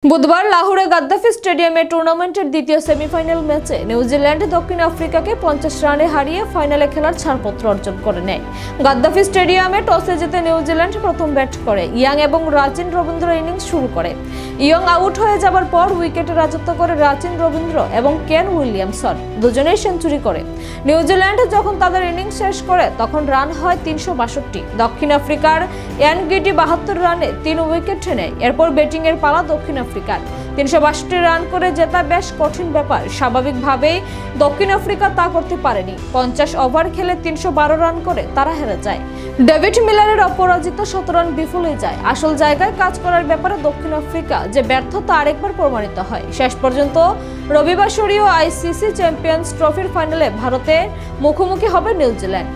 বুধবার লাহোরে গাদ্দাফি স্টেডিয়ামে টুর্নামেন্টের দ্বিতীয় সেমিফাইনাল ম্যাচে নিউজিল্যান্ড দক্ষিণ আফ্রিকাকে 50 রানে হারিয়ে ফাইনালে খেলার ছাড়পত্র অর্জন করে নেয়। গাদ্দাফি স্টেডিয়ামে টসে জিতে নিউজিল্যান্ড প্রথম ব্যাট করে ইয়াং এবং রাচিন রবীন্দ্র ইনিংস শুরু করে। ইয়ং আউট হয়ে যাবার পর উইকেটে রাজত্ব করে রাচিন রবীন্দ্র এবং কেন উইলিয়ামসন দুজনেই সেঞ্চুরি করে। নিউজিল্যান্ড যখন তাদের ইনিংস শেষ করে তখন রান হয় 362। দক্ষিণ আফ্রিকার ইয়ান গিটি 72 রানে 3 উইকেট নেয়। এরপর ব্যাটিংয়ের পালা দক্ষিণ আফ্রিকার। 362 রান করে জেতা বেশ কঠিন ব্যাপার। স্বাভাবিকভাবেই দক্ষিণ আফ্রিকা তা করতে পারেনি। 50 ওভার খেলে 312 রান করে তারা হেরে যায়। ডেভিড মিলারের অপরাজিত 17 রান বিফলে যায়। আসল জায়গায় কাজ করার ব্যাপারে দক্ষিণ আফ্রিকা যে ব্যর্থতা আরেকবার প্রমাণিত হয়। শেষ পর্যন্ত রবিবাসরীয় আইসিসি চ্যাম্পিয়ন্স ট্রফির ফাইনালে ভারতের মুখোমুখি হবে নিউজিল্যান্ড।